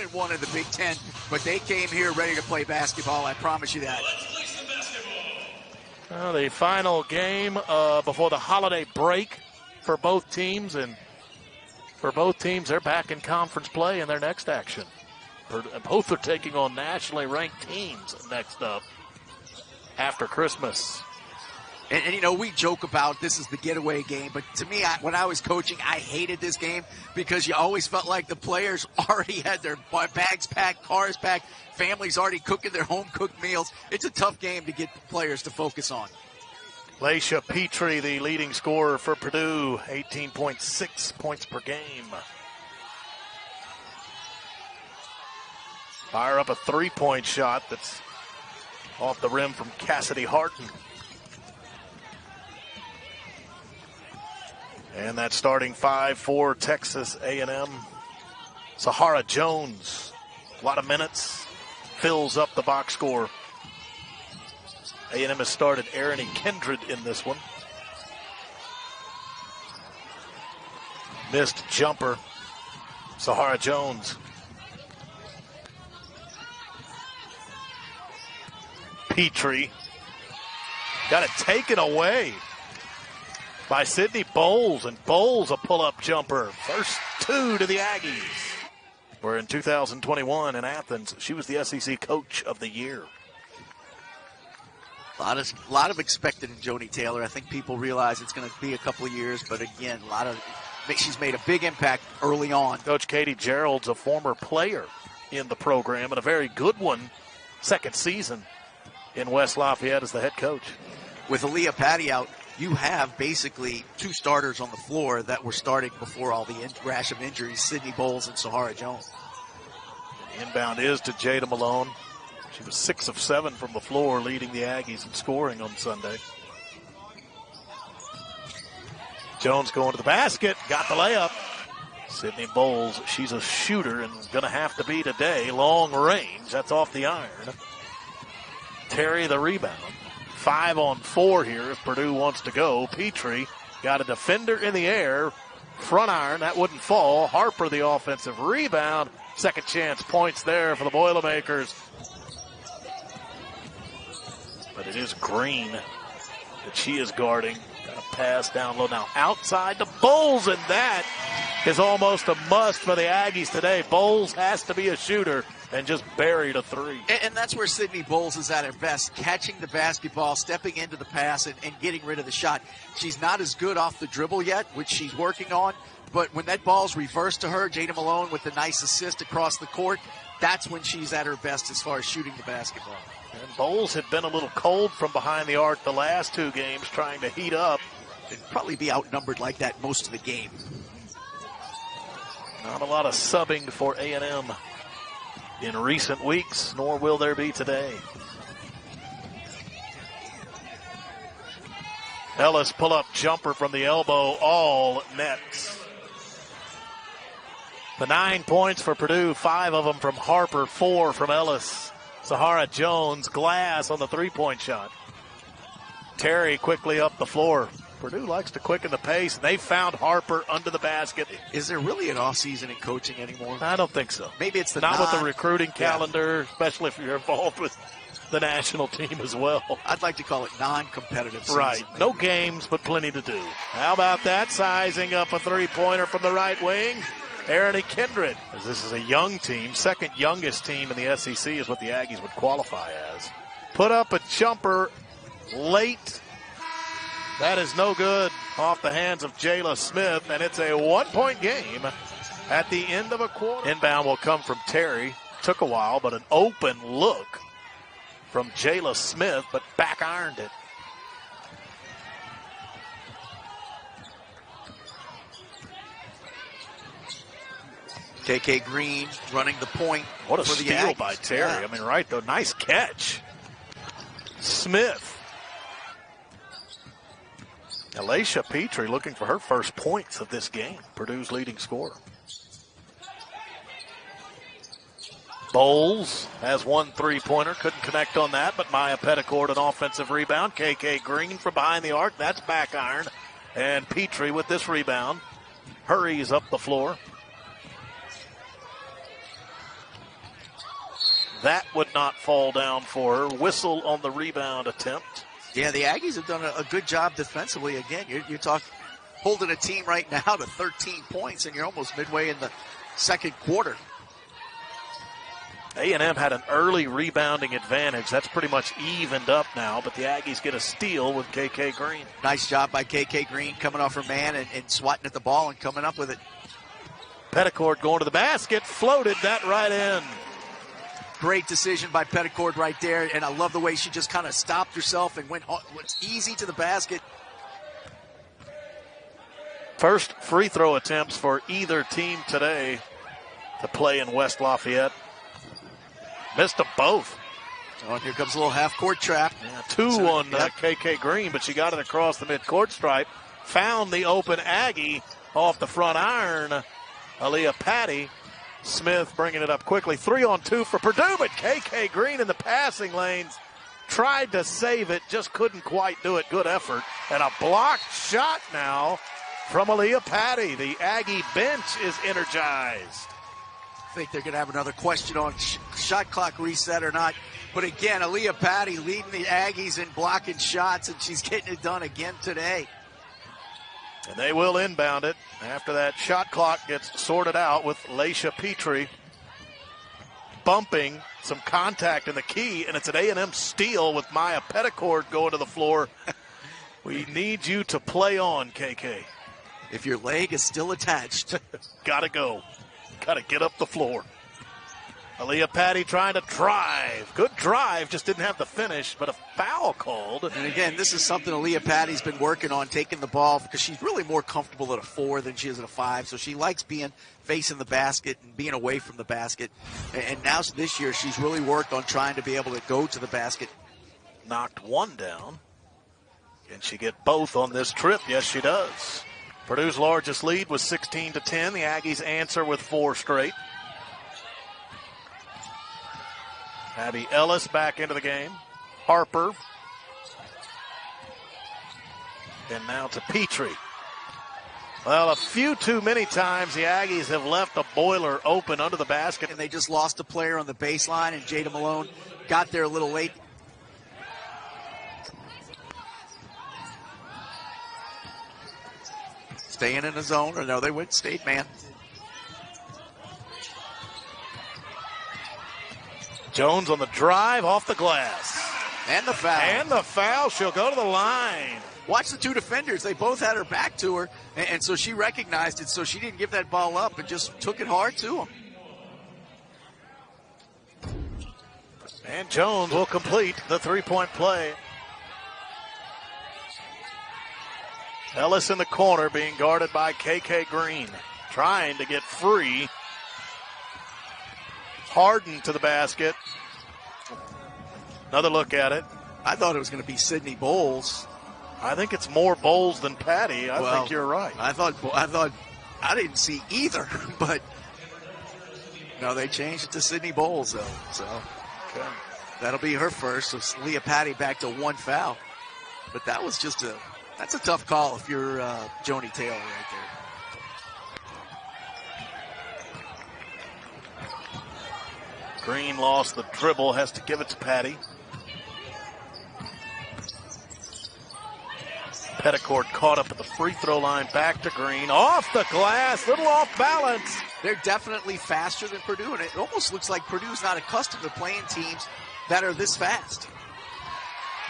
9-1 in the Big Ten, but they came here ready to play basketball. I promise you that. Well, the final game before the holiday break for both teams, and for both teams, they're back in conference play in their next action. Both are taking on nationally ranked teams next up after Christmas. And you know, we joke about this is the getaway game, but to me, when I was coaching, I hated this game because you always felt like the players already had their bags packed, cars packed, families already cooking their home-cooked meals. It's a tough game to get the players to focus on. Laisha Petrie, the leading scorer for Purdue, 18.6 points per game. Fire up a three-point shot that's off the rim from Cassidy Hardin. And that starting five for Texas A&M. Sahara Jones, a lot of minutes, fills up the box score. A&M has started Jeanae Kindred in this one. Missed jumper, Sahara Jones. Petrie got it taken away by Sydney Bowles, and Bowles a pull-up jumper. First two to the Aggies. Where in 2021 in Athens, she was the SEC Coach of the Year. A lot of expected in Jeanae Taylor. I think people realize it's going to be a couple of years, but again, she's made a big impact early on. Coach Katie Gerald's a former player in the program and a very good one, second season in West Lafayette as the head coach. With Aaliyah Patty out, you have basically two starters on the floor that were starting before all the rash of injuries, Sydney Bowles and Sahara Jones. The inbound is to Jada Malone. She was 6 of 7 from the floor, leading the Aggies in scoring on Sunday. Jones going to the basket, got the layup. Sydney Bowles, she's a shooter and going to have to be today. Long range, that's off the iron. Terry the rebound. 5-on-4 here if Purdue wants to go. Petrie got a defender in the air. Front iron, that wouldn't fall. Harper the offensive rebound. Second chance points there for the Boilermakers. But it is Green that she is guarding. Got a pass down low now outside to Bowles, and that is almost a must for the Aggies today. Bowles has to be a shooter and just buried a three. And that's where Sydney Bowles is at her best, catching the basketball, stepping into the pass, and getting rid of the shot. She's not as good off the dribble yet, which she's working on, but when that ball's reversed to her, Jada Malone with the nice assist across the court, that's when she's at her best as far as shooting the basketball. And Bowles had been a little cold from behind the arc the last two games, trying to heat up. They'd probably be outnumbered like that most of the game. Not a lot of subbing for A&M in recent weeks, nor will there be today. Ellis pull-up jumper from the elbow, all nets. The 9 points for Purdue, 5 of them from Harper, 4 from Ellis. Sahara Jones, glass on the three-point shot. Terry quickly up the floor. Purdue likes to quicken the pace, and they found Harper under the basket. Is there really an off-season in coaching anymore? I don't think so. Maybe it's not with the recruiting calendar, especially if you're involved with the national team as well. I'd like to call it non-competitive season. Right. Maybe. No games, but plenty to do. How about that? Sizing up a three-pointer from the right wing. Jeanae Kindred. As this is a young team, second youngest team in the SEC is what the Aggies would qualify as. Put up a jumper late. That is no good off the hands of Jayla Smith, and it's a 1-point game at the end of a quarter. Inbound will come from Terry. Took a while, but an open look from Jayla Smith, but back ironed it. KK Green running the point. What a for the steal Aggies. by Terry. Yeah. I mean, right though, nice catch. Smith. Laisha Petrie looking for her first points of this game. Purdue's leading scorer. Bowles has one three-pointer. Couldn't connect on that, but Maya Petticord an offensive rebound. KK Green from behind the arc. That's back iron. And Petrie with this rebound hurries up the floor. That would not fall down for her. Whistle on the rebound attempt. Yeah, the Aggies have done a good job defensively. Again, you're talking holding a team right now to 13 points, and you're almost midway in the second quarter. A&M had an early rebounding advantage. That's pretty much evened up now, but the Aggies get a steal with KK Green. Nice job by KK Green coming off her man and swatting at the ball and coming up with it. Petticord going to the basket, floated that right in. Great decision by Petticord right there, and I love the way she just kind of stopped herself and went easy to the basket. First free throw attempts for either team today to play in West Lafayette. Missed them both. Oh, here comes a little half-court trap. Yeah, two on KK Green, but she got it across the mid-court stripe. Found the open Aggie off the front iron. Aaliyah Patty. Smith bringing it up quickly. 3-on-2 for Purdue, but KK Green in the passing lanes. Tried to save it, just couldn't quite do it. Good effort. And a blocked shot now from Aaliyah Patty. The Aggie bench is energized. I think they're going to have another question on shot clock reset or not. But again, Aaliyah Patty leading the Aggies in blocking shots, and she's getting it done again today. And they will inbound it after that shot clock gets sorted out with Laisha Petrie bumping some contact in the key, and it's an A&M steal with Maya Petticord going to the floor. We need you to play on, KK. If your leg is still attached. Gotta go. Gotta get up the floor. Aaliyah Patty trying to drive. Good drive, just didn't have the finish, but a foul called. And again, this is something Aaliyah Patty's been working on, taking the ball, because she's really more comfortable at a 4 than she is at a 5. So she likes being facing the basket and being away from the basket. And now this year, she's really worked on trying to be able to go to the basket. Knocked one down. Can she get both on this trip? Yes, she does. Purdue's largest lead was 16-10. The Aggies answer with 4 straight. Abbey Ellis back into the game. Harper. And now to Petrie. Well, a few too many times the Aggies have left a boiler open under the basket. And they just lost a player on the baseline, and Jada Malone got there a little late. Staying in the zone, or no, they went state man. Jones on the drive, off the glass. And the foul. And the foul. She'll go to the line. Watch the two defenders. They both had her back to her, and so she recognized it, so she didn't give that ball up and just took it hard to him. And Jones will complete the three-point play. Ellis in the corner being guarded by KK Green. Trying to get free. Hardin to the basket. Another look at it. I thought it was going to be Sydney Bowles. I think it's more Bowles than Patty. I think you're right. I didn't see either, but no, they changed it to Sydney Bowles though. So okay. That'll be her first. So Leah Patty back to 1 foul. But that was just that's a tough call if you're Jeanae Terry right there. Green lost the dribble, has to give it to Patty. Petticord caught up at the free throw line, back to Green. Off the glass, little off balance. They're definitely faster than Purdue, and it almost looks like Purdue's not accustomed to playing teams that are this fast.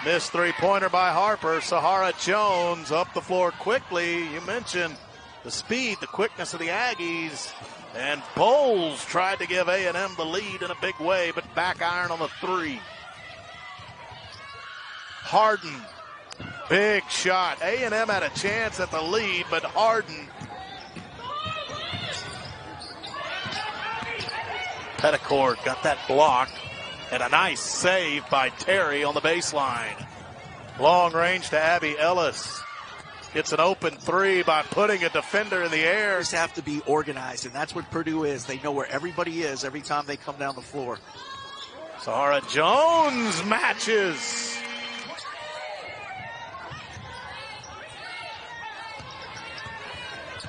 Missed three-pointer by Harper. Sahara Jones up the floor quickly. You mentioned the speed, the quickness of the Aggies. And Bowles tried to give A&M the lead in a big way, but back iron on the 3. Hardin, big shot. A&M had a chance at the lead, but Hardin. Petticord got that blocked, and a nice save by Terry on the baseline. Long range to Abbey Ellis. It's an open 3 by putting a defender in the air. Just have to be organized, and that's what Purdue is. They know where everybody is every time they come down the floor. Sahara Jones matches.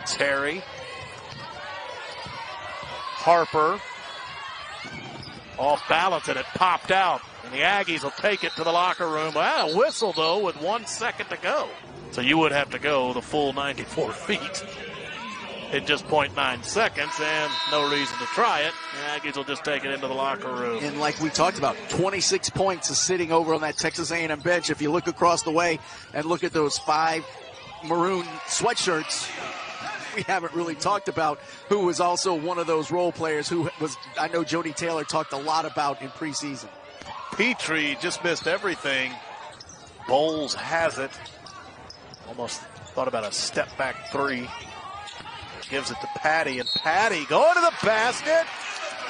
Terry. Harper. Off balance, and it popped out. And the Aggies will take it to the locker room. Well, a whistle, though, with 1 second to go. So you would have to go the full 94 feet in just 0.9 seconds, and no reason to try it. The Aggies will just take it into the locker room. And like we talked about, 26 points is sitting over on that Texas A&M bench. If you look across the way and look at those 5 maroon sweatshirts, we haven't really talked about who was also one of those role players who was, I know Jeanae Taylor talked a lot about in preseason. Petrie just missed everything. Bowles has it. Almost thought about a step back 3. Gives it to Patty, and Patty going to the basket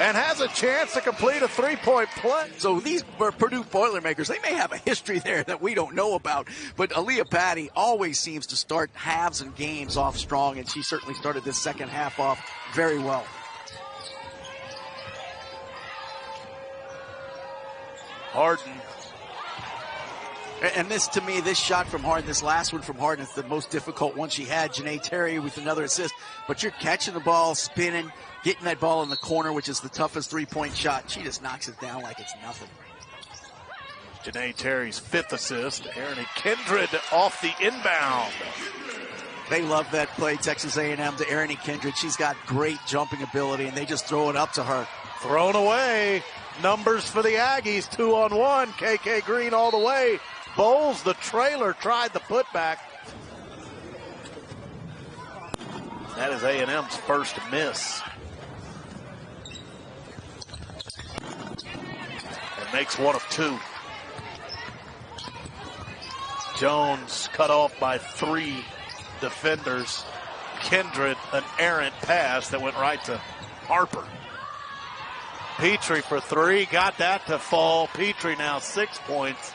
and has a chance to complete a 3-point play. So these Purdue Boilermakers, they may have a history there that we don't know about, but Aaliyah Patty always seems to start halves and games off strong, and she certainly started this second half off very well. Hardin. And this, to me, this shot from Hardin, this last one from Hardin is the most difficult one she had. Jeanae Terry with another assist. But you're catching the ball, spinning, getting that ball in the corner, which is the toughest 3-point shot. She just knocks it down like it's nothing. Jeanae Terry's 5th assist. Aaron Kindred off the inbound. They love that play, Texas A&M to Erin Kindred. She's got great jumping ability, and they just throw it up to her. Thrown away. Numbers for the Aggies, 2-on-1. KK Green all the way. Bowles, the trailer, tried the putback. That is A&M's first miss. And makes 1 of 2. Jones cut off by 3 defenders. Kindred, an errant pass that went right to Harper. Petrie for 3, got that to fall. Petrie now 6 points,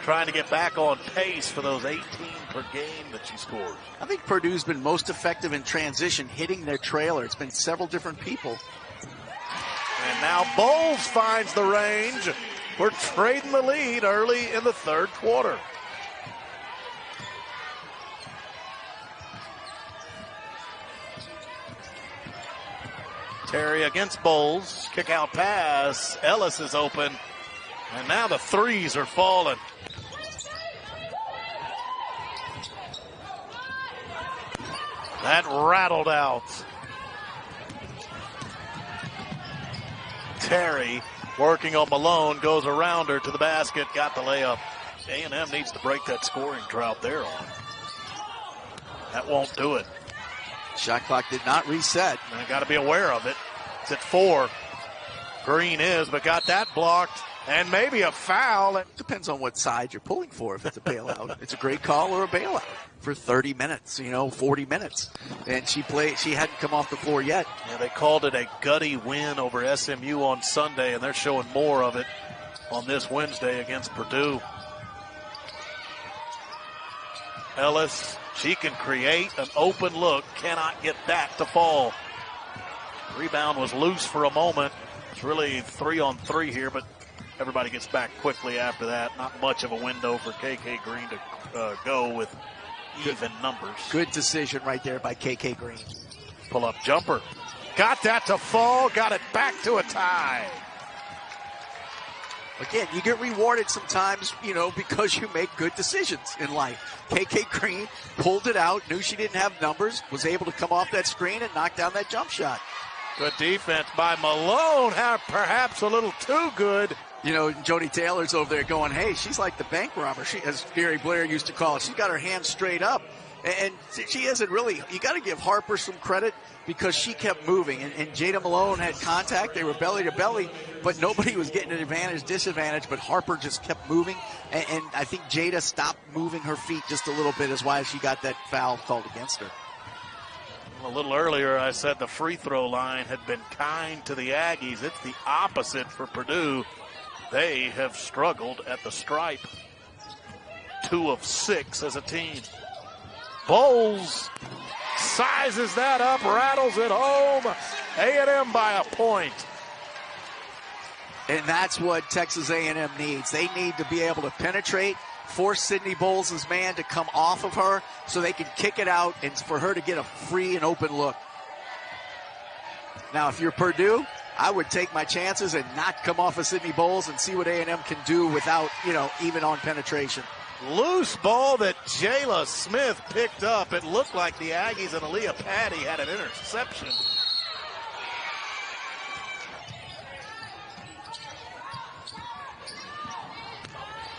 trying to get back on pace for those 18 per game that she scores. I think Purdue's been most effective in transition, hitting their trailer. It's been several different people. And now Bowles finds the range. We're trading the lead early in the 3rd quarter. Terry against Bowles. Kick out pass. Ellis is open. And now the 3s are falling. That rattled out. Terry working on Malone. Goes around her to the basket. Got the layup. A&M needs to break that scoring drought they're on. That won't do it. Shot clock did not reset. I got to be aware of it. It's at 4. Green is, but got that blocked. And maybe a foul. Depends on what side you're pulling for. If it's a bailout, it's a great call or a bailout for 30 minutes, 40 minutes. And she hadn't come off the floor yet. Yeah, they called it a gutty win over SMU on Sunday, and they're showing more of it on this Wednesday against Purdue. Ellis, she can create an open look, cannot get that to fall. Rebound was loose for a moment. It's really 3-on-3 here, but everybody gets back quickly after that. Not much of a window for KK Green to go with even numbers. Good decision right there by KK Green. Pull-up jumper. Got that to fall, got it back to a tie. Again, you get rewarded sometimes, because you make good decisions in life. KK Green pulled it out, knew she didn't have numbers, was able to come off that screen and knock down that jump shot. Good defense by Malone, perhaps a little too good. Jeanae Taylor's over there going, hey, she's like the bank robber, as Gary Blair used to call it. She's got her hands straight up. And she hasn't really, you got to give Harper some credit because she kept moving. And Jada Malone had contact. They were belly to belly, but nobody was getting an advantage, disadvantage. But Harper just kept moving. And I think Jada stopped moving her feet just a little bit is why she got that foul called against her. A little earlier, I said the free throw line had been kind to the Aggies. It's the opposite for Purdue. They have struggled at the stripe. 2 of 6 as a team. Bowles sizes that up, rattles it home. A&M by a point. And that's what Texas A&M needs. They need to be able to penetrate, force Sydney Bowles' man to come off of her so they can kick it out and for her to get a free and open look. Now, if you're Purdue, I would take my chances and not come off of Sydney Bowles and see what A&M can do without, even on penetration. Loose ball that Jayla Smith picked up. It looked like the Aggies and Aaliyah Patty had an interception.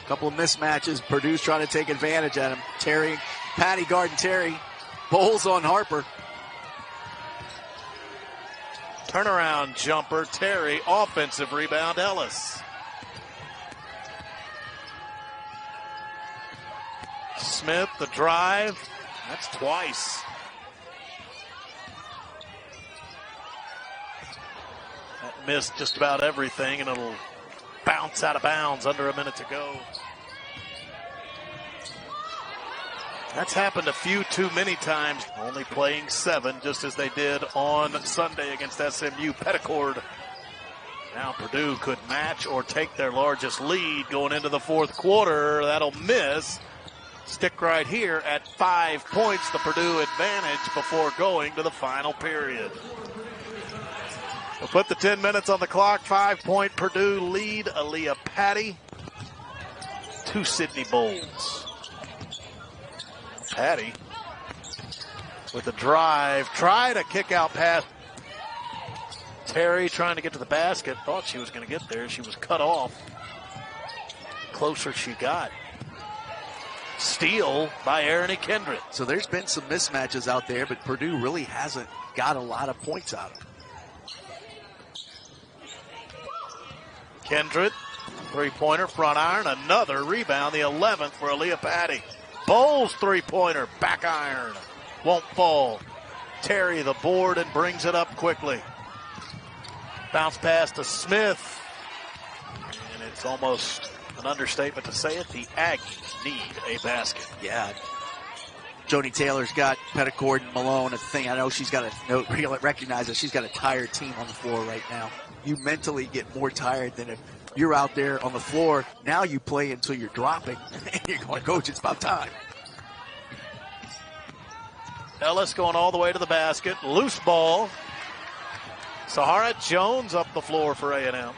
Couple of mismatches. Purdue's trying to take advantage at him. Terry, Patty guarding Terry. Bowles on Harper. Turnaround jumper, Terry. Offensive rebound, Ellis. Smith, the drive. That's twice. That missed just about everything, and it'll bounce out of bounds under a minute to go. That's happened a few too many times. Only playing 7, just as they did on Sunday against SMU. Petticord. Now Purdue could match or take their largest lead going into the fourth quarter. That'll miss. Stick right here at 5 points, the Purdue advantage before going to the final period. We'll put the 10 minutes on the clock. 5-point Purdue lead. Aaliyah Patty to Sydney Bowles. Patty with the drive. Try to kick out pass. Terry trying to get to the basket. Thought she was going to get there. She was cut off. Closer she got. Steal by Jeanae Terry. So there's been some mismatches out there, but Purdue really hasn't got a lot of points out of it. Kendrick, three-pointer, front iron, another rebound, the 11th for Aaliyah Patty. Bowles three-pointer, back iron, won't fall. Terry the board and brings it up quickly. Bounce pass to Smith, and it's almost an understatement to say it. The Aggies need a basket. Yeah. Jeanae Taylor's got Petticord and Malone. A thing I know she's got to recognize that she's got a tired team on the floor right now. You mentally get more tired than if you're out there on the floor. Now you play until you're dropping. And you're going, Coach, it's about time. Ellis going all the way to the basket. Loose ball. Sahara Jones up the floor for A&M.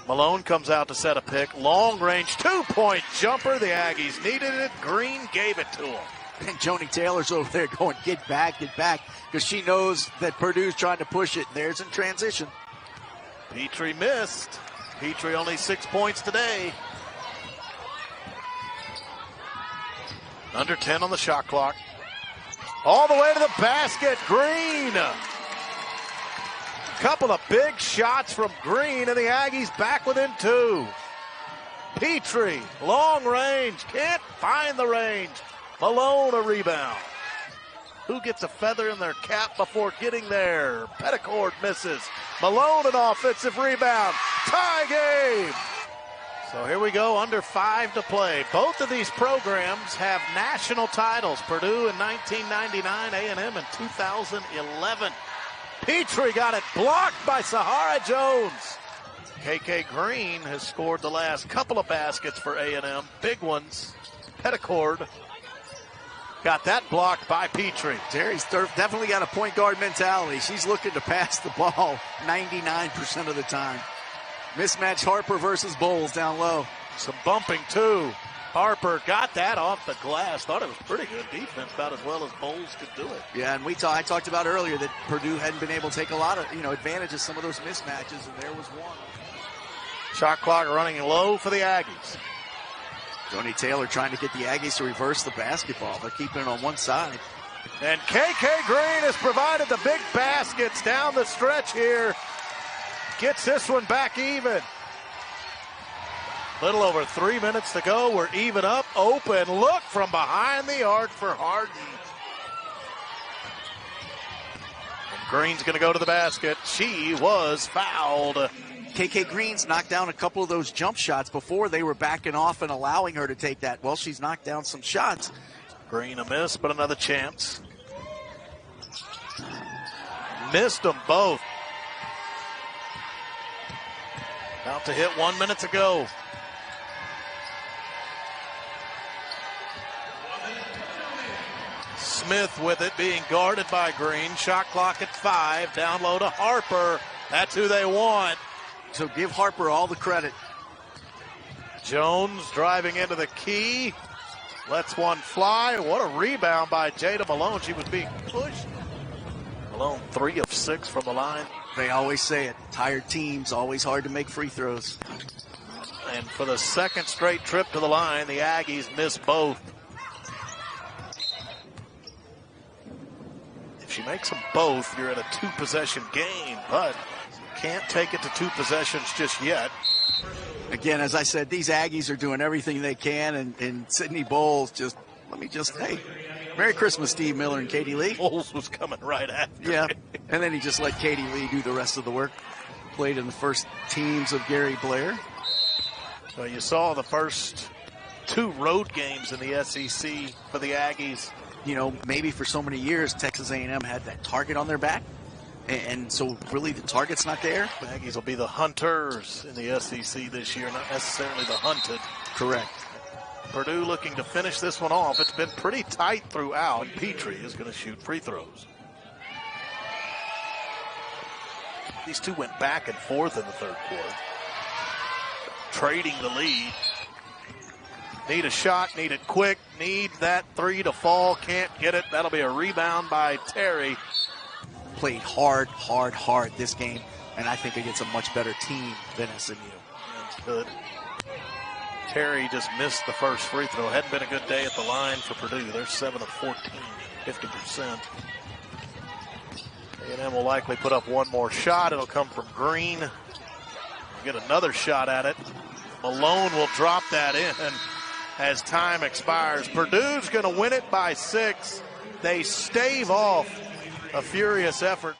Malone comes out to set a pick. Long range 2-point jumper. The Aggies needed it. Green gave it to him. And Jeanae Taylor's over there going, get back, because she knows that Purdue's trying to push it. There's in transition. Petrie missed. Petrie only 6 points today. Under 10 on the shot clock. All the way to the basket. Green. Couple of big shots from Green, and the Aggies back within 2. Petrie, long range, can't find the range. Malone a rebound. Who gets a feather in their cap before getting there? Petticord misses. Malone an offensive rebound. Tie game. So here we go, under 5 to play. Both of these programs have national titles. Purdue in 1999, A&M in 2011. Petrie got it blocked by Sahara Jones. KK Green has scored the last couple of baskets for A&M. Big ones. Petticord got that blocked by Petrie. Terry's definitely got a point guard mentality. She's looking to pass the ball 99% of the time. Mismatch Harper versus Bowles down low. Some bumping too. Harper got that off the glass. Thought it was pretty good defense, about as well as Bowles could do it. Yeah, and I talked about earlier that Purdue hadn't been able to take a lot of advantage of some of those mismatches, and there was one. Shot clock running low for the Aggies. Jeanae Taylor trying to get the Aggies to reverse the basketball. They're keeping it on one side. And KK Green has provided the big baskets down the stretch here. Gets this one back even. Little over 3 minutes to go. We're even up. Open look from behind the arc for Hardin. And Green's going to go to the basket. She was fouled. KK Green's knocked down a couple of those jump shots before. They were backing off and allowing her to take that. Well, she's knocked down some shots. Green a miss, but another chance. Missed them both. About to hit 1 minute to go. Smith with it, being guarded by Green. Shot clock at 5. Down low to Harper. That's who they want. So give Harper all the credit. Jones driving into the key. Lets one fly. What a rebound by Jada Malone. She was being pushed. Malone 3 of 6 from the line. They always say it. Tired teams, always hard to make free throws. And for the second straight trip to the line, the Aggies miss both. If she makes them both, you're in a 2-possession game, but can't take it to 2 possessions just yet. Again, as I said, these Aggies are doing everything they can, and Sydney Bowles hey, Merry Christmas, Steve Miller and Katie Lee. Bowles was coming right after. Yeah, and then he just let Katie Lee do the rest of the work. Played in the first teams of Gary Blair. Well, you saw the first 2 road games in the SEC for the Aggies. You know, maybe for so many years, Texas A&M had that target on their back. And so really the target's not there. The Aggies will be the hunters in the SEC this year, not necessarily the hunted. Correct. Purdue looking to finish this one off. It's been pretty tight throughout. Petrie is going to shoot free throws. These two went back and forth in the third quarter, trading the lead. Need a shot, need it quick, need that 3 to fall, can't get it. That'll be a rebound by Terry. Played hard this game, and I think against a much better team than SMU. That's good. Terry just missed the first free throw. Hadn't been a good day at the line for Purdue. They're 7 of 14, 50%. A&M will likely put up one more shot. It'll come from Green. We'll get another shot at it. Malone will drop that in as time expires. Purdue's going to win it by 6. They stave off a furious effort.